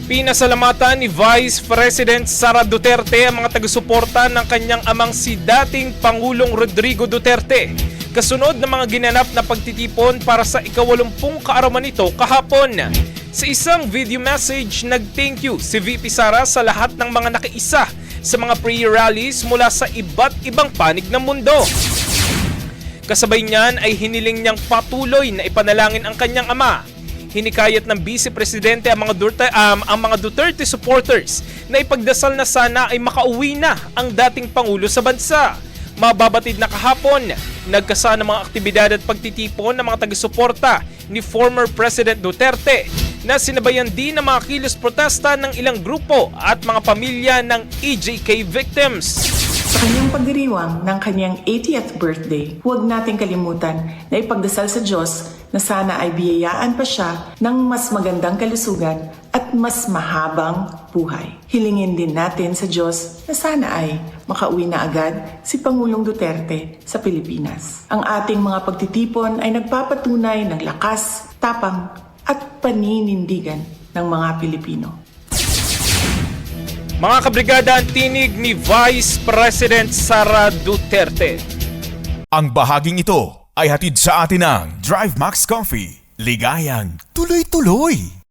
Pinasalamatan ni Vice President Sara Duterte ang mga taga-suporta ng kanyang amang si dating Pangulong Rodrigo Duterte kasunod ng mga ginanap na pagtitipon para sa ika-80 kaarawan nito kahapon. Sa isang video message, nag-thank you si VP Sara sa lahat ng mga nakiisa sa mga prayer rallies mula sa iba't ibang panig ng mundo. Kasabay niyan ay hiniling niyang patuloy na ipanalangin ang kanyang ama. Hinikayat ng Vice Presidente ang mga Duterte supporters na ipagdasal na sana ay makauwi na ang dating Pangulo sa bansa. Mababatid na kahapon, nagkasa ng mga aktibidad at pagtitipon ng mga taga-suporta ni former President Duterte na sinabayan din ng mga kilos protesta ng ilang grupo at mga pamilya ng EJK victims. Sa kanyang pagdiriwang ng kanyang 80th birthday, huwag nating kalimutan na ipagdasal sa Diyos na sana ay biyayaan pa siya ng mas magandang kalusugan at mas mahabang buhay. Hilingin din natin sa Diyos na sana ay makauwi na agad si Pangulong Duterte sa Pilipinas. Ang ating mga pagtitipon ay nagpapatunay ng lakas, tapang at paninindigan ng mga Pilipino. Mga kabrigada, ang tinig ni Vice President Sara Duterte. Ang bahaging ito ay hatid sa atin ng Drive Max Coffee. Ligayang tuloy-tuloy!